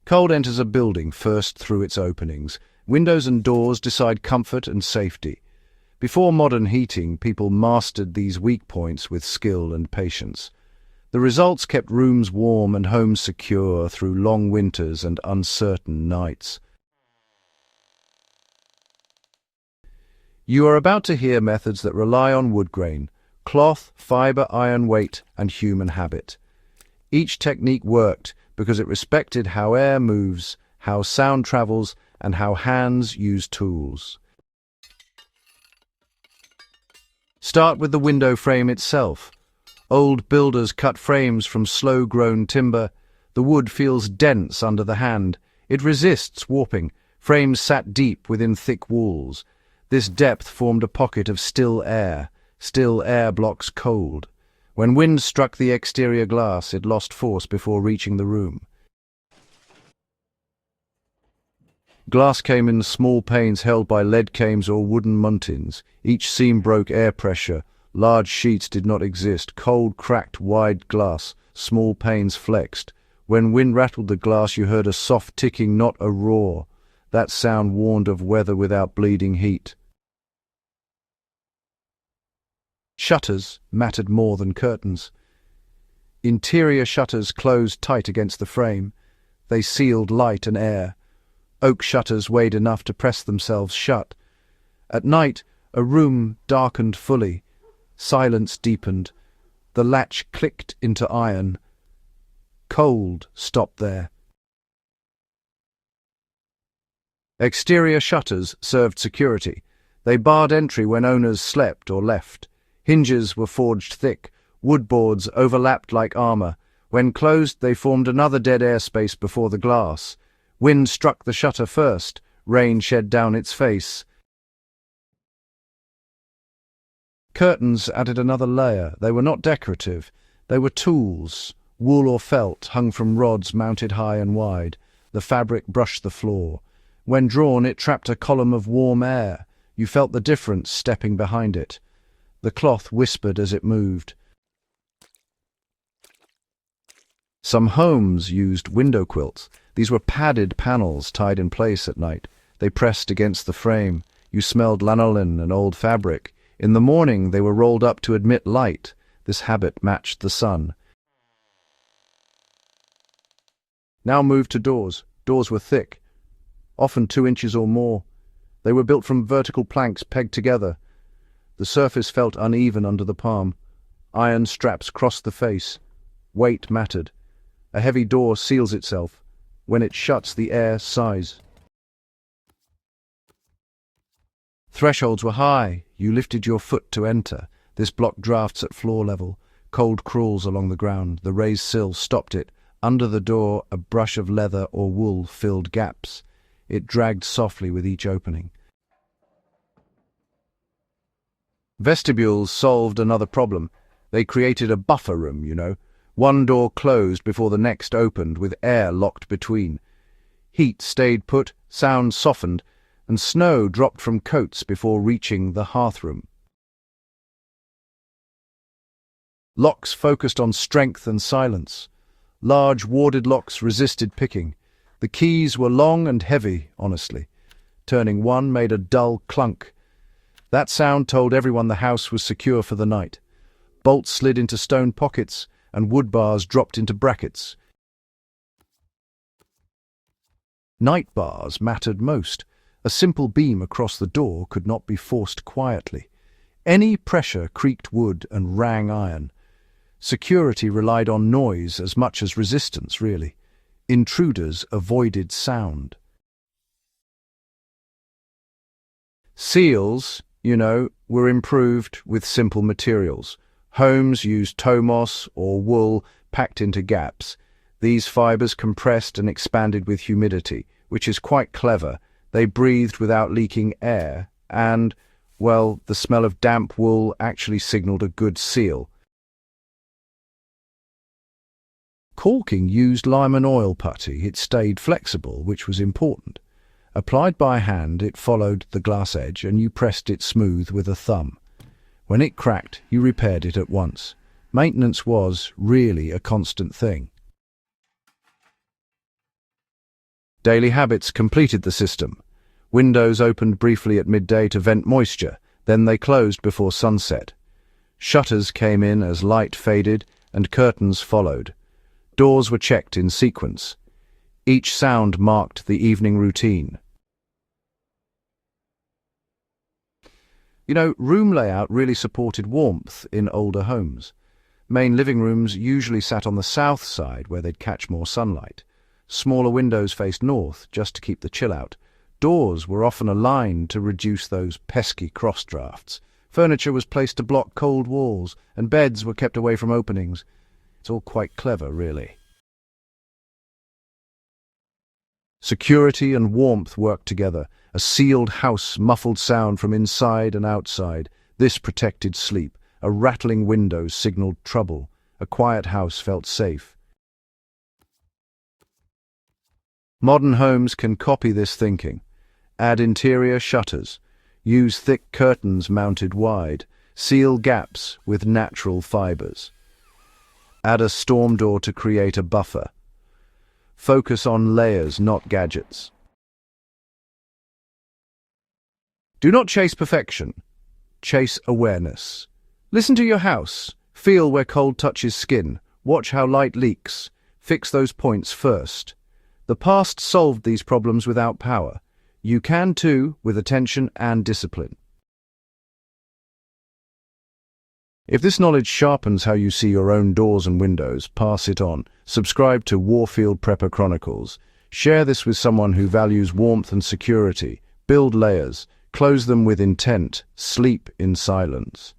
Cold enters a building first through its openings. Windows and doors decide comfort and safety. Before modern heating, people mastered these weak points with skill and patience. The results kept rooms warm and homes secure through long winters and uncertain nights. You are about to hear methods that rely on wood grain, cloth, fibre, iron weight, and human habit. Each technique worked because it respected how air moves, how sound travels, and how hands use tools. Start with the window frame itself. Old builders cut frames from slow-grown timber. The wood feels dense under the hand. It resists warping. Frames sat deep within thick walls. This depth formed a pocket of still air. Still air blocks cold. When wind struck the exterior glass, it lost force before reaching the room. Glass came in small panes held by lead cames or wooden muntins. Each seam broke air pressure. Large sheets did not exist. Cold, cracked, wide glass. Small panes flexed. When wind rattled the glass, you heard a soft ticking, not a roar. That sound warned of weather without bleeding heat. Shutters mattered more than curtains. Interior shutters closed tight against the frame. They sealed light and air. Oak shutters weighed enough to press themselves shut. At night, a room darkened fully. Silence deepened. The latch clicked into iron. Cold stopped there. Exterior shutters served security. They barred entry when owners slept or left. Hinges were forged thick. Wood boards overlapped like armor. When closed, they formed another dead air space before the glass. Wind struck the shutter first. Rain shed down its face. Curtains added another layer. They were not decorative. They were tools, wool or felt, hung from rods mounted high and wide. The fabric brushed the floor. When drawn, it trapped a column of warm air. You felt the difference stepping behind it. The cloth whispered as it moved. Some homes used window quilts. These were padded panels tied in place at night. They pressed against the frame. You smelled lanolin and old fabric. In the morning, they were rolled up to admit light. This habit matched the sun. Now move to doors. Doors were thick, often 2 inches or more. They were built from vertical planks pegged together. The surface felt uneven under the palm. Iron straps crossed the face. Weight mattered. A heavy door seals itself. When it shuts, the air sighs. Thresholds were high. You lifted your foot to enter. This blocked drafts at floor level. Cold crawls along the ground. The raised sill stopped it. Under the door, a brush of leather or wool filled gaps. It dragged softly with each opening. Vestibules solved another problem. They created a buffer room, you know. One door closed before the next opened, with air locked between. Heat stayed put, sound softened, and snow dropped from coats before reaching the hearthroom. Locks focused on strength and silence. Large warded locks resisted picking. The keys were long and heavy, honestly. Turning one made a dull clunk. That sound told everyone the house was secure for the night. Bolts slid into stone pockets, and wood bars dropped into brackets. Night bars mattered most. A simple beam across the door could not be forced quietly. Any pressure creaked wood and rang iron. Security relied on noise as much as resistance, really. Intruders avoided sound. Seals, were improved with simple materials. Homes used tomos or wool packed into gaps. These fibers compressed and expanded with humidity, which is quite clever. They breathed without leaking air, and, well, the smell of damp wool actually signaled a good seal. Caulking used lime and oil putty. It stayed flexible, which was important. Applied by hand, it followed the glass edge, and you pressed it smooth with a thumb. When it cracked, you repaired it at once. Maintenance was really a constant thing. Daily habits completed the system. Windows opened briefly at midday to vent moisture, then they closed before sunset. Shutters came in as light faded, and curtains followed. Doors were checked in sequence. Each sound marked the evening routine. Room layout really supported warmth in older homes. Main living rooms usually sat on the south side where they'd catch more sunlight. Smaller windows faced north just to keep the chill out. Doors were often aligned to reduce those pesky cross drafts. Furniture was placed to block cold walls, and beds were kept away from openings. It's all quite clever, really. Security and warmth worked together. A sealed house muffled sound from inside and outside. This protected sleep. A rattling window signaled trouble. A quiet house felt safe. Modern homes can copy this thinking. Add interior shutters. Use thick curtains mounted wide. Seal gaps with natural fibers. Add a storm door to create a buffer. Focus on layers, not gadgets. Do not chase perfection. Chase awareness. Listen to your house. Feel where cold touches skin. Watch how light leaks. Fix those points first. The past solved these problems without power. You can too, with attention and discipline. If this knowledge sharpens how you see your own doors and windows, pass it on. Subscribe to Warfield Prepper Chronicles. Share this with someone who values warmth and security. Build layers. Close them with intent. Sleep in silence.